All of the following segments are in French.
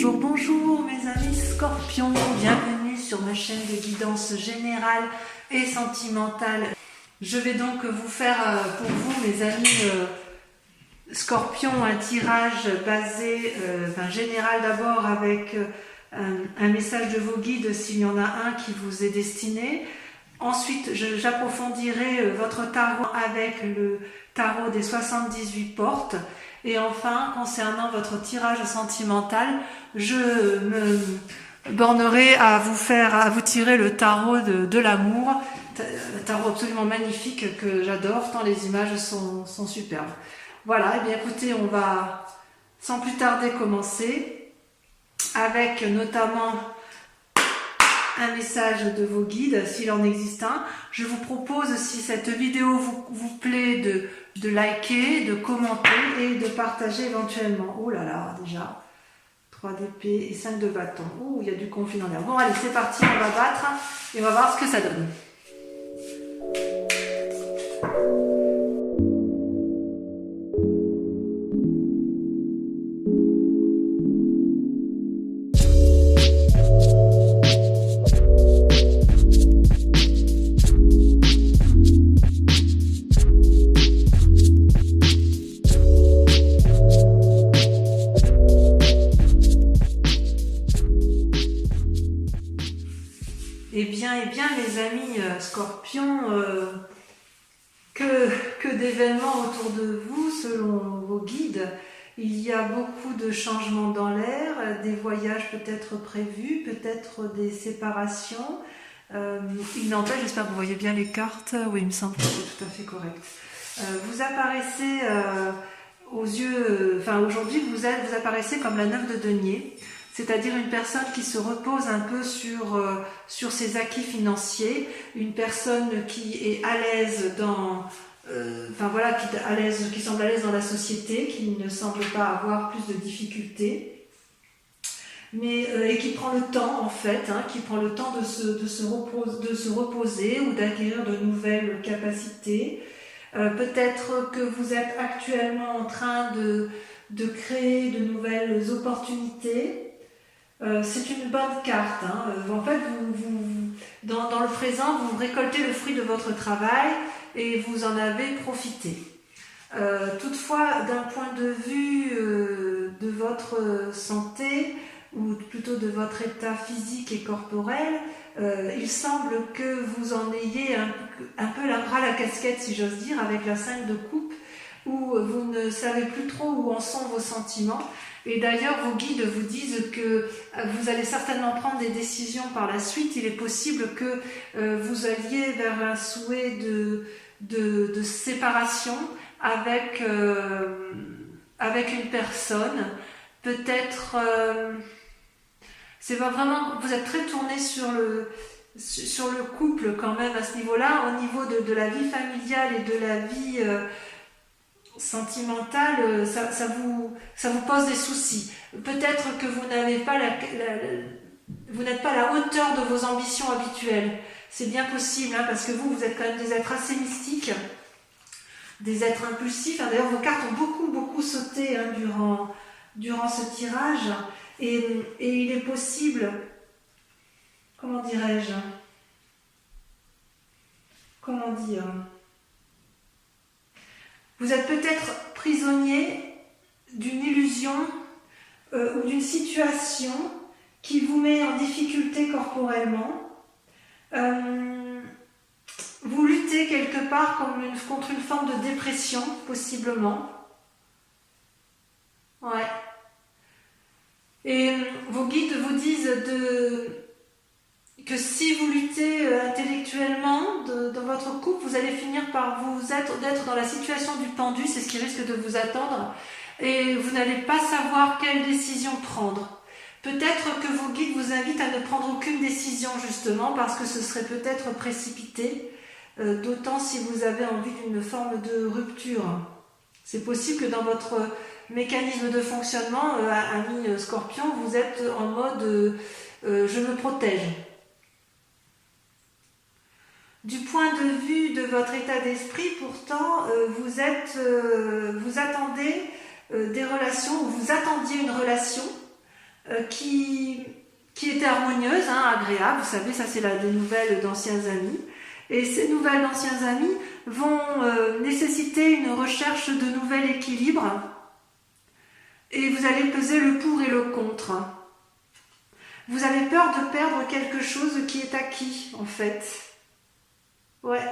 Bonjour mes amis Scorpions, bienvenue sur ma chaîne de guidance générale et sentimentale. Je vais donc vous faire pour vous mes amis Scorpions un tirage basé, général d'abord avec un message de vos guides s'il y en a un qui vous est destiné. Ensuite, j'approfondirai votre tarot avec le tarot des 78 portes. Et enfin, concernant votre tirage sentimental, je me bornerai à vous tirer le tarot de l'amour. Un tarot absolument magnifique que j'adore, tant les images sont superbes. Voilà, et bien écoutez, on va sans plus tarder commencer avec notamment un message de vos guides, s'il en existe un. Je vous propose, si cette vidéo vous plaît, de liker, de commenter et de partager éventuellement. Oh là là, déjà, 3 d'épée et 5 de bâton. Oh, il y a du conflit dans l'air. Bon, allez, c'est parti, on va battre et on va voir ce que ça donne. Eh bien, les amis Scorpions, que d'événements autour de vous, selon vos guides. Il y a beaucoup de changements dans l'air, des voyages peut-être prévus, peut-être des séparations. Il n'empêche, j'espère que vous voyez bien les cartes. Oui, il me semble que c'est tout à fait correct. Vous apparaissez aux yeux, aujourd'hui, vous apparaissez comme la 9 de denier. C'est-à-dire une personne qui se repose un peu sur ses acquis financiers, une personne qui est à l'aise qui semble à l'aise dans la société, qui ne semble pas avoir plus de difficultés, et qui prend le temps en fait, qui prend le temps de se reposer ou d'acquérir de nouvelles capacités. Peut-être que vous êtes actuellement en train de créer de nouvelles opportunités. C'est une bonne carte. En fait, dans le présent, vous récoltez le fruit de votre travail et vous en avez profité. Toutefois, d'un point de vue de votre santé, ou plutôt de votre état physique et corporel, il semble que vous en ayez un peu ras la casquette, si j'ose dire, avec la 5 de coupe, où vous ne savez plus trop où en sont vos sentiments. Et d'ailleurs, vos guides vous disent que vous allez certainement prendre des décisions par la suite. Il est possible que vous alliez vers un souhait de séparation avec une personne. Peut-être, c'est vraiment, vous êtes très tourné sur le couple quand même à ce niveau-là, au niveau de la vie familiale et de la vie sentimentale, ça vous pose des soucis. Peut-être que vous n'êtes pas à la hauteur de vos ambitions habituelles. C'est bien possible, parce que vous êtes quand même des êtres assez mystiques, des êtres impulsifs. D'ailleurs, vos cartes ont beaucoup sauté durant ce tirage. Et il est possible, comment dirais-je, comment dire, vous êtes peut-être prisonnier d'une illusion ou d'une situation qui vous met en difficulté corporellement. Vous luttez quelque part contre une forme de dépression, possiblement. Ouais. Et vos guides vous disent que si vous luttez intellectuellement dans votre couple, vous allez finir par d'être dans la situation du pendu, c'est ce qui risque de vous attendre, et vous n'allez pas savoir quelle décision prendre. Peut-être que vos guides vous invitent à ne prendre aucune décision, justement, parce que ce serait peut-être précipité, d'autant si vous avez envie d'une forme de rupture. C'est possible que dans votre mécanisme de fonctionnement, ami Scorpion, vous êtes en mode je me protège. Du point de vue de votre état d'esprit, pourtant, vous attendez des relations, ou vous attendiez une relation qui était harmonieuse, hein, agréable. Vous savez, ça c'est des nouvelles d'anciens amis. Et ces nouvelles d'anciens amis vont nécessiter une recherche de nouvel équilibre. Et vous allez peser le pour et le contre. Vous avez peur de perdre quelque chose qui est acquis, en fait. Ouais.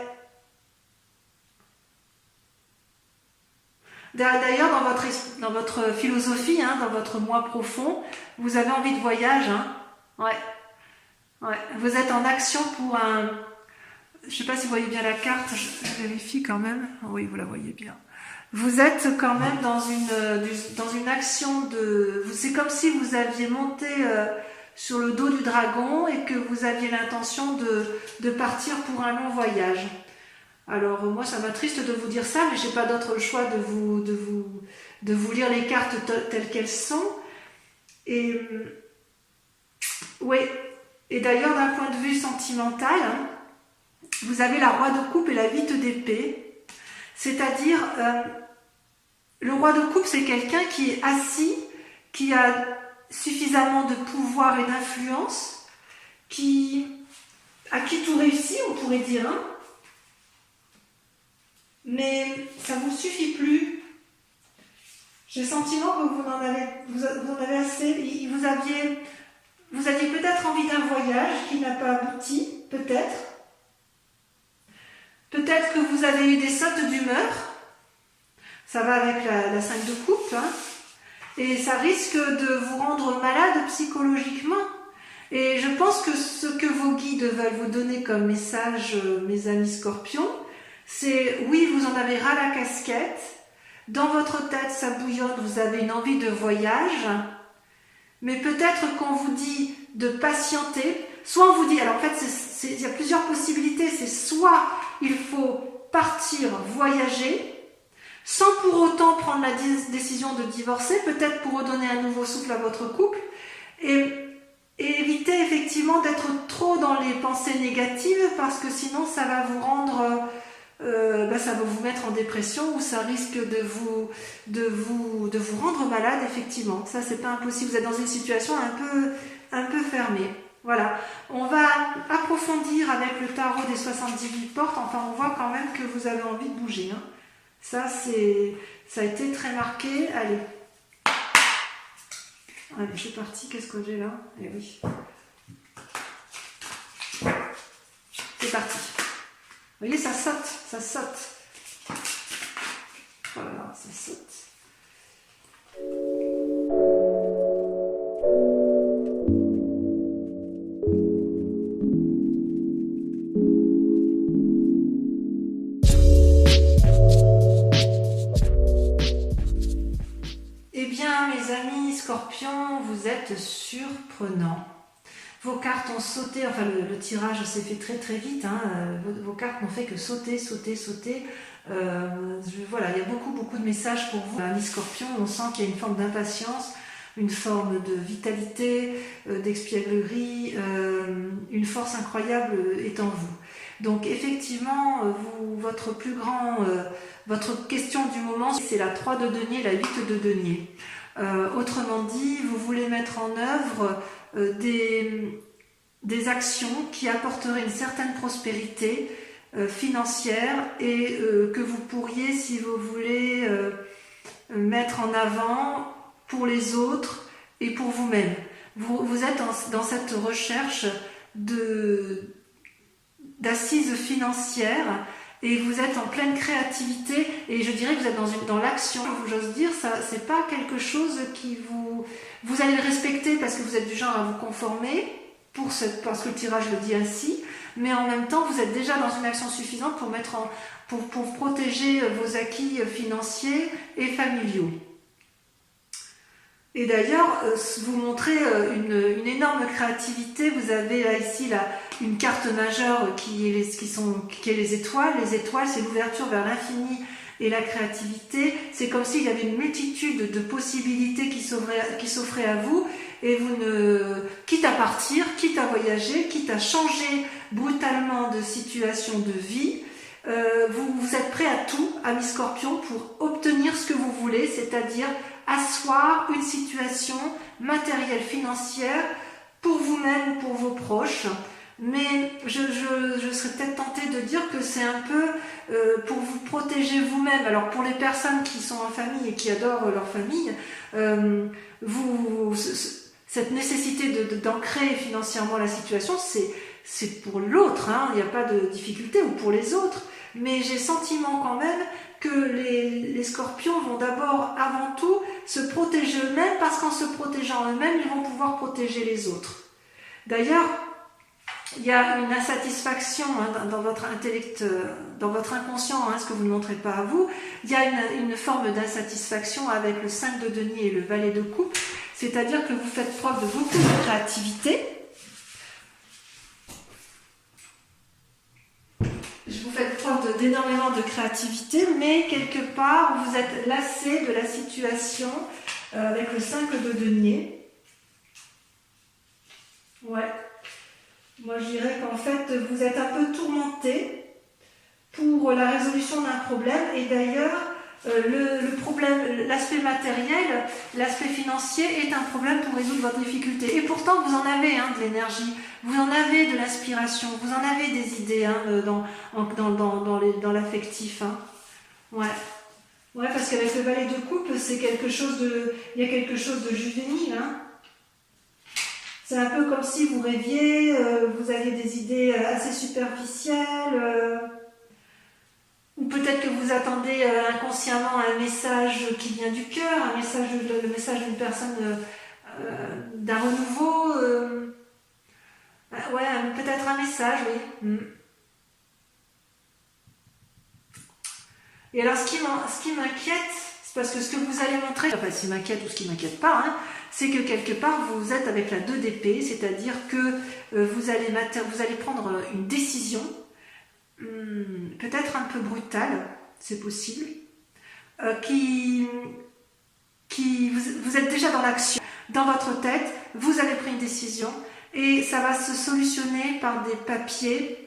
D'ailleurs, dans votre philosophie, hein, dans votre moi profond, vous avez envie de voyage. Hein. Ouais. Ouais. Vous êtes en action pour un... Je ne sais pas si vous voyez bien la carte, je vérifie quand même. Oui, vous la voyez bien. Vous êtes quand même dans une action de... C'est comme si vous aviez monté sur le dos du dragon et que vous aviez l'intention de partir pour un long voyage. Alors moi ça m'attriste de vous dire ça, mais je n'ai pas d'autre choix de vous lire les cartes telles qu'elles sont. Et oui, et d'ailleurs d'un point de vue sentimental, hein, vous avez la roi de coupe et la 8 d'épée. C'est-à-dire, le roi de coupe, c'est quelqu'un qui est assis, qui a suffisamment de pouvoir et d'influence, à qui tout réussit, on pourrait dire, hein. Mais ça ne vous suffit plus. J'ai le sentiment que vous en avez assez. Vous aviez peut-être envie d'un voyage qui n'a pas abouti, peut-être. Peut-être que vous avez eu des sautes d'humeur. Ça va avec la 5 de coupe. Hein. Et ça risque de vous rendre malade psychologiquement. Et je pense que ce que vos guides veulent vous donner comme message, mes amis scorpions, c'est oui, vous en avez ras la casquette. Dans votre tête, ça bouillonne, vous avez une envie de voyage. Mais peut-être qu'on vous dit de patienter. Soit on vous dit, alors en fait, il y a plusieurs possibilités. C'est soit il faut partir, voyager, sans pour autant prendre la décision de divorcer, peut-être pour redonner un nouveau souffle à votre couple, et éviter effectivement d'être trop dans les pensées négatives, parce que sinon ça va vous rendre, ça va vous mettre en dépression, ou ça risque de vous rendre malade, effectivement. Ça, c'est pas impossible. Vous êtes dans une situation un peu fermée. Voilà, on va approfondir avec le tarot des 78 portes. Enfin, on voit quand même que vous avez envie de bouger. Hein. Ça a été très marqué. Allez, c'est parti. Qu'est-ce que j'ai là? Eh oui. C'est parti. Vous voyez, ça saute. Voilà, ça saute. Scorpion, vous êtes surprenant. Vos cartes ont sauté, enfin le tirage s'est fait très très vite, hein, vos cartes n'ont fait que sauter. Voilà, il y a beaucoup de messages pour vous, amis Scorpion. On sent qu'il y a une forme d'impatience, une forme de vitalité, d'espièglerie, une force incroyable est en vous. Donc effectivement, votre question du moment, c'est la 3 de denier, la 8 de denier. Autrement dit, vous voulez mettre en œuvre des actions qui apporteraient une certaine prospérité financière et que vous pourriez, si vous voulez, mettre en avant pour les autres et pour vous-même. Vous êtes dans cette recherche d'assises financières et vous êtes en pleine créativité et je dirais que vous êtes dans l'action, j'ose dire, ça c'est pas quelque chose qui vous allez le respecter parce que vous êtes du genre à vous conformer parce que le tirage le dit ainsi, mais en même temps vous êtes déjà dans une action suffisante pour protéger vos acquis financiers et familiaux. Et d'ailleurs, vous montrez une énorme créativité. Vous avez là, ici une carte majeure qui est les étoiles. Les étoiles, c'est l'ouverture vers l'infini et la créativité. C'est comme s'il y avait une multitude de possibilités qui s'offraient à vous. Et quitte à partir, quitte à voyager, quitte à changer brutalement de situation de vie, vous êtes prêt à tout, amis Scorpion, pour obtenir ce que vous voulez, c'est-à-dire asseoir une situation matérielle, financière, pour vous-même ou pour vos proches. Mais je serais peut-être tentée de dire que c'est un peu pour vous protéger vous-même. Alors pour les personnes qui sont en famille et qui adorent leur famille, cette nécessité d'ancrer financièrement la situation, c'est pour l'autre, hein, il n'y a pas de difficulté, ou pour les autres. Mais j'ai le sentiment quand même que les scorpions vont d'abord, avant tout, se protéger eux-mêmes, parce qu'en se protégeant eux-mêmes, ils vont pouvoir protéger les autres. D'ailleurs, il y a une insatisfaction dans votre intellect, dans votre inconscient, ce que vous ne montrez pas à vous. Il y a une forme d'insatisfaction avec le 5 de denier et le valet de coupe, c'est-à-dire que vous faites preuve de beaucoup de créativité. Vous faites preuve d'énormément de créativité, mais quelque part, vous êtes lassé de la situation avec le 5 de denier. Ouais. Moi, je dirais qu'en fait, vous êtes un peu tourmenté pour la résolution d'un problème. Et d'ailleurs, le problème, l'aspect matériel, l'aspect financier est un problème pour résoudre votre difficulté. Et pourtant, vous en avez de l'énergie, vous en avez de l'inspiration, vous en avez des idées dans l'affectif. Ouais. Ouais, parce qu'avec le valet de coupe, c'est quelque chose il y a quelque chose de juvénile. C'est un peu comme si vous rêviez, vous aviez des idées assez superficielles, ou peut-être que vous attendez inconsciemment un message qui vient du cœur, le message d'une personne, d'un renouveau, ouais, peut-être un message, oui. Et alors, ce qui m'inquiète, c'est parce que ce que vous allez montrer, enfin, ce qui m'inquiète ou ce qui m'inquiète pas, c'est que quelque part, vous êtes avec la 2 d'épée, c'est-à-dire que vous allez prendre une décision, peut-être un peu brutale, c'est possible, vous êtes déjà dans l'action, dans votre tête, vous avez pris une décision, et ça va se solutionner par des papiers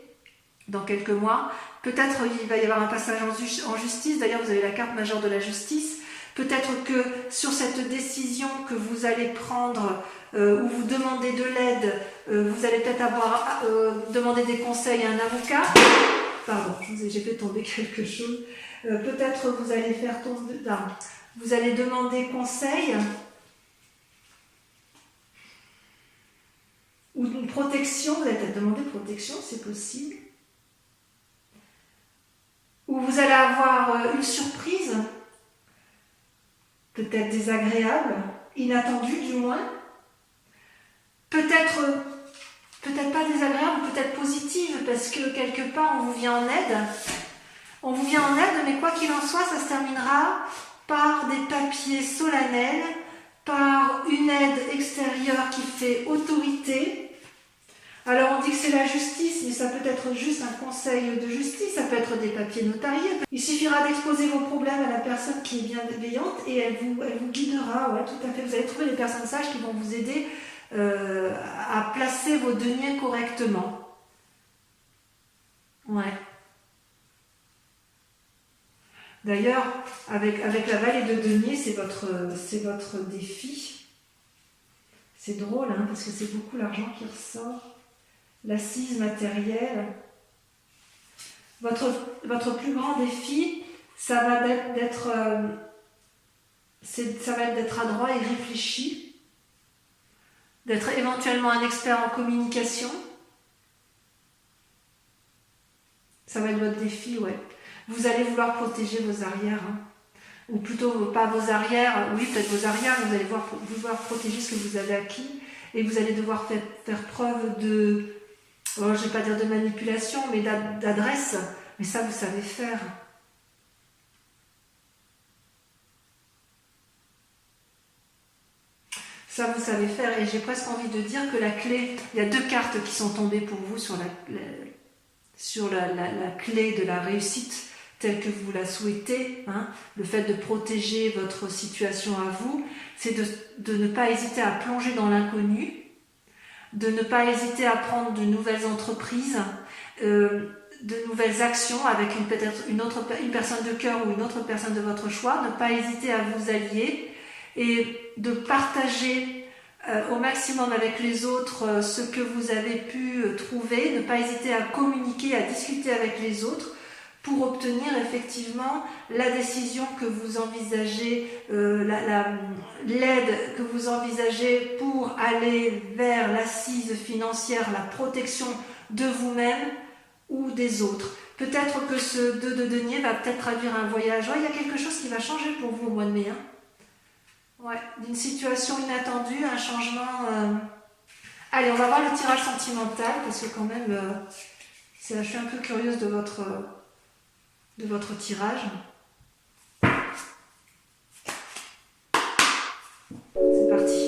dans quelques mois. Peut-être il va y avoir un passage en justice, d'ailleurs vous avez la carte majeure de la justice. Peut-être que sur cette décision que vous allez prendre, où vous demandez de l'aide, vous allez peut-être avoir demandé des conseils à un avocat. Pardon, j'ai fait tomber quelque chose. Peut-être vous allez faire tomber... Non, vous allez demander conseil ou une protection. Vous allez peut-être demander protection, c'est possible. Ou vous allez avoir une surprise, peut-être désagréable, inattendue du moins, peut-être pas désagréable, peut-être positive, parce que quelque part on vous vient en aide. On vous vient en aide, mais quoi qu'il en soit, ça se terminera par des papiers solennels, par une aide extérieure qui fait autorité. Alors on dit que c'est la justice, mais ça peut être juste un conseil de justice, ça peut être des papiers notariés. Il suffira d'exposer vos problèmes à la personne qui est bienveillante et elle vous guidera, ouais, tout à fait. Vous allez trouver des personnes sages qui vont vous aider à placer vos deniers correctement. Ouais. D'ailleurs, avec la vallée de denier, c'est votre défi. C'est drôle, parce que c'est beaucoup l'argent qui ressort. L'assise matérielle. Votre plus grand défi, ça va être d'être adroit et réfléchi, d'être éventuellement un expert en communication. Ça va être votre défi, ouais. Vous allez vouloir protéger vos arrières, ou plutôt pas vos arrières, oui peut-être vos arrières, vous allez vouloir protéger ce que vous avez acquis, et vous allez devoir faire preuve de, je ne vais pas dire de manipulation, mais d'adresse, mais ça vous savez faire. Ça vous savez faire, et j'ai presque envie de dire que la clé, il y a 2 cartes qui sont tombées pour vous sur la clé de la réussite telle que vous la souhaitez, le fait de protéger votre situation à vous, c'est de ne pas hésiter à plonger dans l'inconnu, de ne pas hésiter à prendre de nouvelles entreprises, de nouvelles actions avec peut-être une personne de cœur ou une autre personne de votre choix, ne pas hésiter à vous allier et de partager au maximum avec les autres ce que vous avez pu trouver, ne pas hésiter à communiquer, à discuter avec les autres pour obtenir effectivement la décision que vous envisagez, l'aide que vous envisagez pour aller vers l'assise financière, la protection de vous-même ou des autres. Peut-être que ce 2 de denier va peut-être traduire un voyage. Ouais, il y a quelque chose qui va changer pour vous au mois de mai. Ouais, d'une situation inattendue, un changement. Allez, on va voir le tirage sentimental parce que quand même, je suis un peu curieuse de votre tirage. C'est parti.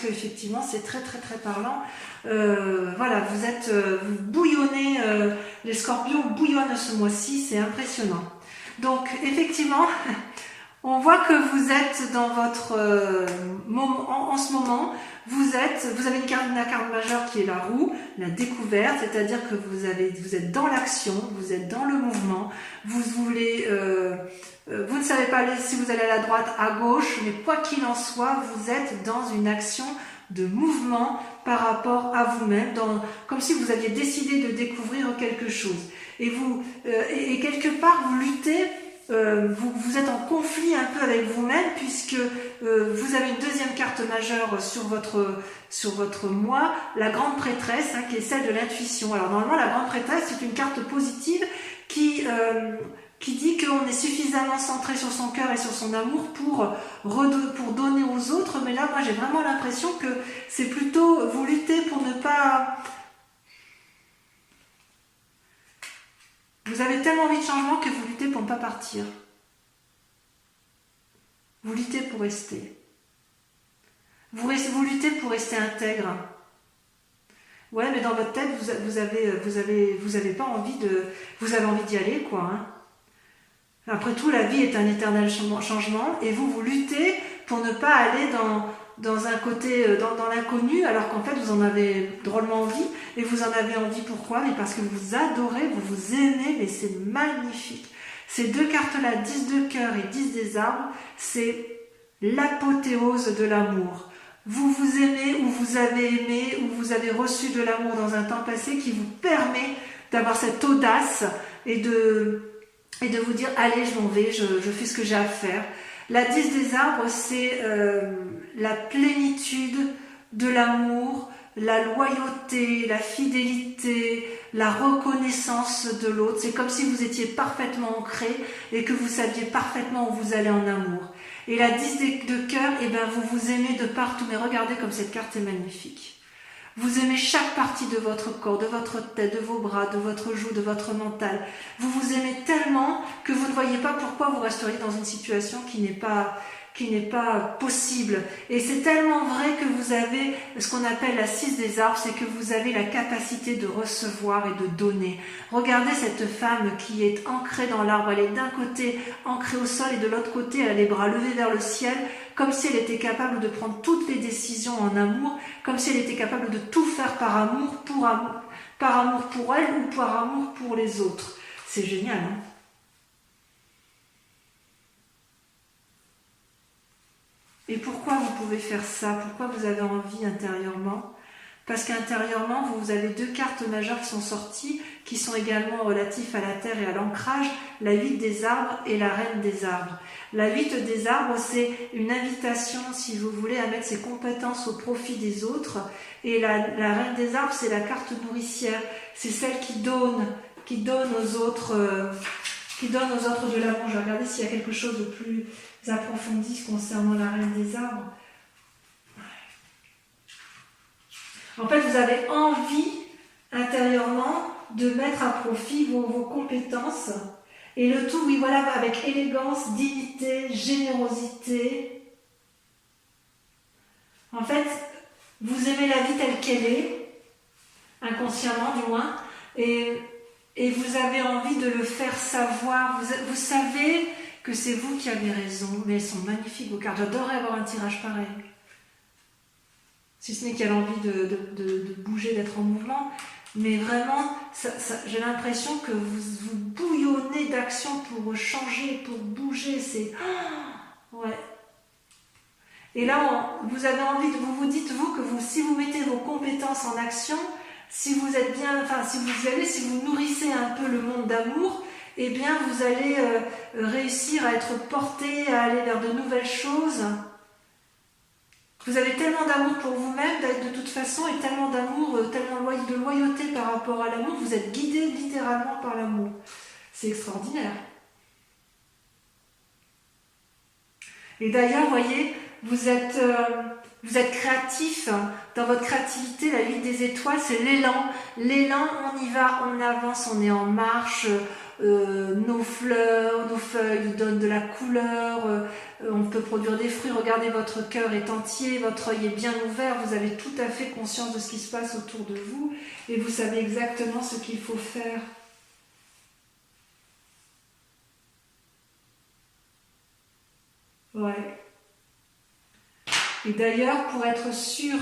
Effectivement, c'est très parlant. Voilà, vous bouillonnez, les scorpions bouillonnent ce mois-ci, c'est impressionnant. Donc, effectivement, on voit que vous êtes dans votre moment, en ce moment, vous avez une carte majeure qui est la roue, la découverte, c'est-à-dire que vous êtes dans l'action, vous êtes dans le mouvement, vous ne savez pas si vous allez à la droite, à gauche, mais quoi qu'il en soit, vous êtes dans une action de mouvement par rapport à vous-même, comme si vous aviez décidé de découvrir quelque chose. Et quelque part, vous luttez, vous êtes en conflit un peu avec vous-même, puisque vous avez une deuxième carte majeure sur votre mois, la grande prêtresse, qui est celle de l'intuition. Alors normalement, la grande prêtresse, c'est une carte positive qui dit qu'on est suffisamment centré sur son cœur et sur son amour pour donner aux autres, mais là, moi, j'ai vraiment l'impression que c'est plutôt, vous luttez pour ne pas... Vous avez tellement envie de changement que vous luttez pour ne pas partir. Vous luttez pour rester. Vous luttez pour rester intègre. Ouais, mais dans votre tête, vous avez pas envie de... Vous avez envie d'y aller, quoi, Après tout, la vie est un éternel changement et vous luttez pour ne pas aller dans un côté, dans l'inconnu, alors qu'en fait, vous en avez drôlement envie. Et vous en avez envie pourquoi? Mais parce que vous adorez, vous aimez, mais c'est magnifique. Ces deux cartes-là, 10 de cœur et 10 des arbres, c'est l'apothéose de l'amour. Vous vous aimez ou vous avez aimé ou vous avez reçu de l'amour dans un temps passé qui vous permet d'avoir cette audace et de vous dire, allez, je m'en vais, je fais ce que j'ai à faire. La 10 des arbres, c'est la plénitude de l'amour, la loyauté, la fidélité, la reconnaissance de l'autre. C'est comme si vous étiez parfaitement ancré et que vous saviez parfaitement où vous allez en amour. Et la 10 de cœur, vous vous aimez de partout. Mais regardez comme cette carte est magnifique. Vous aimez chaque partie de votre corps, de votre tête, de vos bras, de votre joue, de votre mental. Vous vous aimez tellement que vous ne voyez pas pourquoi vous resteriez dans une situation qui n'est pas possible. Et c'est tellement vrai que vous avez ce qu'on appelle la 6 des arbres, c'est que vous avez la capacité de recevoir et de donner. Regardez cette femme qui est ancrée dans l'arbre. Elle est d'un côté ancrée au sol et de l'autre côté, elle a les bras levés vers le ciel, comme si elle était capable de prendre toutes les décisions en amour, comme si elle était capable de tout faire par amour pour elle ou par amour pour les autres. C'est génial, Et pourquoi vous pouvez faire ça? Pourquoi vous avez envie intérieurement? Parce qu'intérieurement, vous avez deux cartes majeures qui sont sorties, qui sont également relatifs à la terre et à l'ancrage, la 8 des arbres et la reine des arbres. La 8 des arbres, c'est une invitation, si vous voulez, à mettre ses compétences au profit des autres. Et la reine des arbres, c'est la carte nourricière. C'est celle qui donne aux autres de l'amour. Je vais regarder s'il y a quelque chose de plus approfondi concernant la reine des arbres. En fait, vous avez envie intérieurement de mettre à profit vos compétences. Et le tout, oui, voilà, avec élégance, dignité, générosité. En fait, vous aimez la vie telle qu'elle est, inconsciemment du moins, et vous avez envie de le faire savoir. Vous savez que c'est vous qui avez raison, mais elles sont magnifiques vos cartes. J'adorerais avoir un tirage pareil. Si ce n'est qu'elle a envie de bouger, d'être en mouvement. Mais vraiment, j'ai l'impression que vous bouillonnez d'action pour changer, pour bouger. C'est... ouais. Et là, vous avez envie de... Vous dites, vous, que si vous mettez vos compétences en action, si vous êtes bien... Enfin, si vous y allez, si vous nourrissez un peu le monde d'amour, eh bien, vous allez réussir à être porté, à aller vers de nouvelles choses. Vous avez tellement d'amour pour vous-même, de toute façon, et tellement d'amour, tellement de loyauté par rapport à l'amour, vous êtes guidé littéralement par l'amour. C'est extraordinaire. Et d'ailleurs, voyez, vous êtes créatif. Dans votre créativité, la vie des étoiles, c'est l'élan. L'élan, on y va, on avance, on est en marche. Nos fleurs, nos feuilles nous donnent de la couleur, on peut produire des fruits. Regardez, votre cœur est entier, votre œil est bien ouvert, vous avez tout à fait conscience de ce qui se passe autour de vous et vous savez exactement ce qu'il faut faire. Ouais. Et d'ailleurs, pour être sûr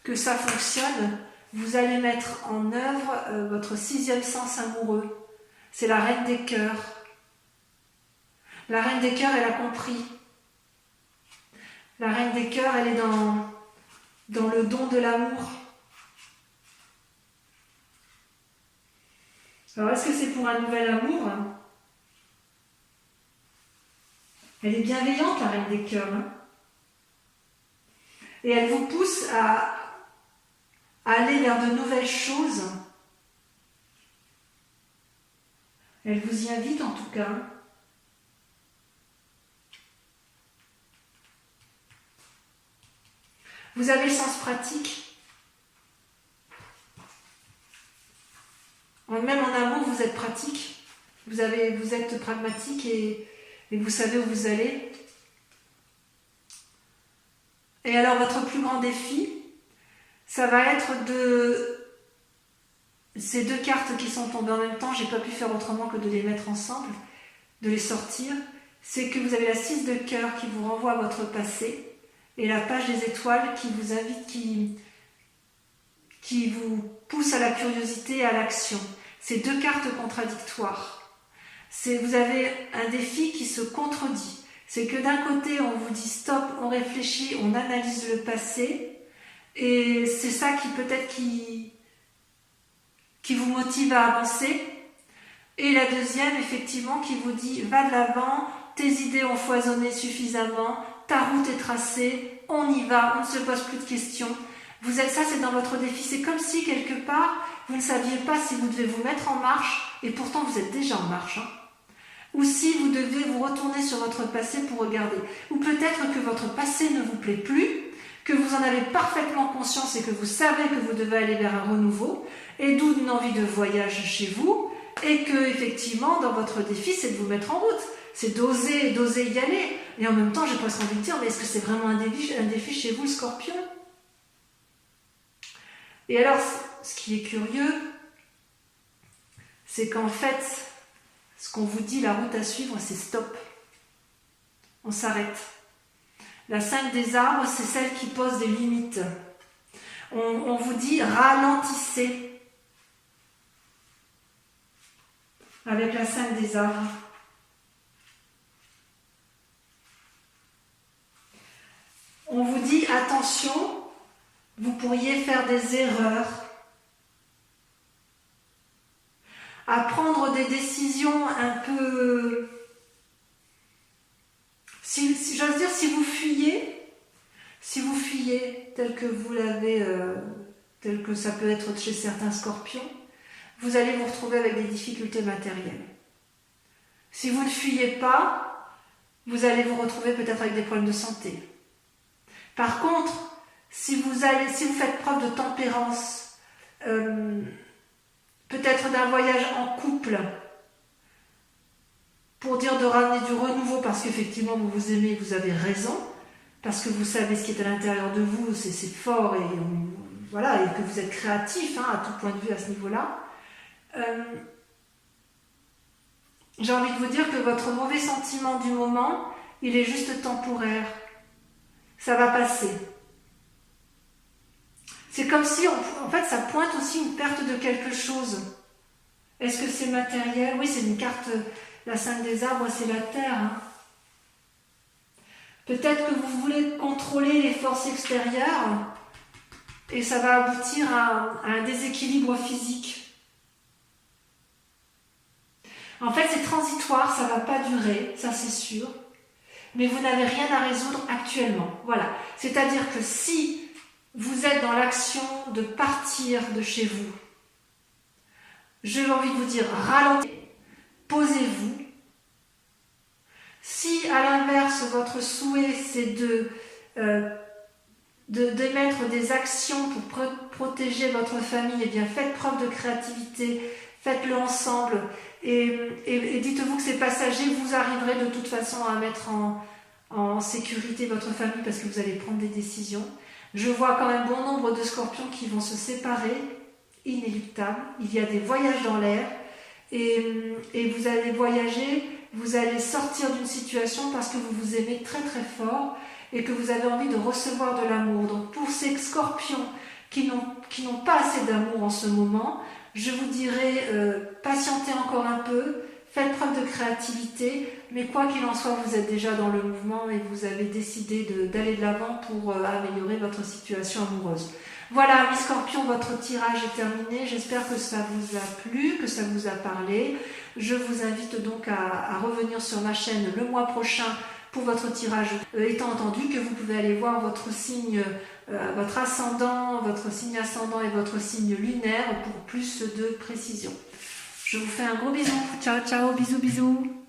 que ça fonctionne, vous allez mettre en œuvre votre 6e sens amoureux. C'est la reine des cœurs. La reine des cœurs, elle a compris. La reine des cœurs, elle est dans le don de l'amour. Alors, est-ce que c'est pour un nouvel amour? Elle est bienveillante, la reine des cœurs. Et elle vous pousse à aller vers de nouvelles choses. Elle vous y invite en tout cas. Vous avez le sens pratique. Même en amour, vous êtes pratique. Vous êtes pragmatique et vous savez où vous allez. Et alors, votre plus grand défi, ça va être de... Ces 2 cartes qui sont tombées en même temps, j'ai pas pu faire autrement que de les mettre ensemble, de les sortir. C'est que vous avez la 6 de cœur qui vous renvoie à votre passé et la page des étoiles qui vous invite, qui vous pousse à la curiosité et à l'action. C'est 2 cartes contradictoires. Vous avez un défi qui se contredit. C'est que d'un côté, on vous dit stop, on réfléchit, on analyse le passé et c'est ça qui peut-être qui vous motive à avancer, et la deuxième, effectivement, qui vous dit va de l'avant, tes idées ont foisonné suffisamment, ta route est tracée, on y va, on ne se pose plus de questions. Ça, c'est dans votre défi. C'est comme si, quelque part, vous ne saviez pas si vous devez vous mettre en marche, et pourtant vous êtes déjà en marche. Ou si vous devez vous retourner sur votre passé pour regarder. Ou peut-être que votre passé ne vous plaît plus, que vous en avez parfaitement conscience et que vous savez que vous devez aller vers un renouveau, et d'où une envie de voyage chez vous, et que effectivement dans votre défi c'est de vous mettre en route, c'est d'oser y aller. Et en même temps j'ai presque envie de dire, mais est-ce que c'est vraiment un défi chez vous, le Scorpion? Et alors ce qui est curieux, c'est qu'en fait ce qu'on vous dit, la route à suivre, c'est stop, on s'arrête. La 5 des arbres, c'est celle qui pose des limites. On vous dit ralentissez. Avec la 5 des arbres. On vous dit attention, vous pourriez faire des erreurs. À prendre des décisions un peu... Si j'ose dire, si vous fuyez tel que vous l'avez, tel que ça peut être chez certains scorpions, vous allez vous retrouver avec des difficultés matérielles. Si vous ne fuyez pas, vous allez vous retrouver peut-être avec des problèmes de santé. Par contre, si vous faites preuve de tempérance, peut-être d'un voyage en couple, pour dire de ramener du renouveau, parce qu'effectivement vous vous aimez, vous avez raison, parce que vous savez ce qui est à l'intérieur de vous, c'est fort, et voilà, et que vous êtes créatif à tout point de vue à ce niveau-là. J'ai envie de vous dire que votre mauvais sentiment du moment, il est juste temporaire. Ça va passer. C'est comme si, en fait, ça pointe aussi une perte de quelque chose. Est-ce que c'est matériel? Oui, c'est une carte, la 5 des arbres, c'est la terre. Peut-être que vous voulez contrôler les forces extérieures et ça va aboutir à un déséquilibre physique. En fait, c'est transitoire, ça ne va pas durer, ça c'est sûr. Mais vous n'avez rien à résoudre actuellement. Voilà. C'est-à-dire que si vous êtes dans l'action de partir de chez vous, j'ai envie de vous dire, ralentissez, posez-vous. Si à l'inverse, votre souhait c'est d'émettre des actions pour protéger votre famille, eh bien faites preuve de créativité, faites-le ensemble et dites-vous que c'est passager, vous arriverez de toute façon à mettre en sécurité votre famille parce que vous allez prendre des décisions. Je vois quand même bon nombre de scorpions qui vont se séparer, inéluctable. Il y a des voyages dans l'air et vous allez voyager, vous allez sortir d'une situation parce que vous vous aimez très très fort et que vous avez envie de recevoir de l'amour. Donc pour ces scorpions qui n'ont pas assez d'amour en ce moment, je vous dirais patientez encore un peu, faites preuve de créativité, mais quoi qu'il en soit, vous êtes déjà dans le mouvement et vous avez décidé d'aller de l'avant pour améliorer votre situation amoureuse. Voilà, mes scorpions, votre tirage est terminé. J'espère que ça vous a plu, que ça vous a parlé. Je vous invite donc à revenir sur ma chaîne le mois prochain pour votre tirage, étant entendu que vous pouvez aller voir votre signe, votre ascendant, votre signe ascendant et votre signe lunaire pour plus de précision. Je vous fais un gros bisou. Ciao, ciao, bisous, bisous.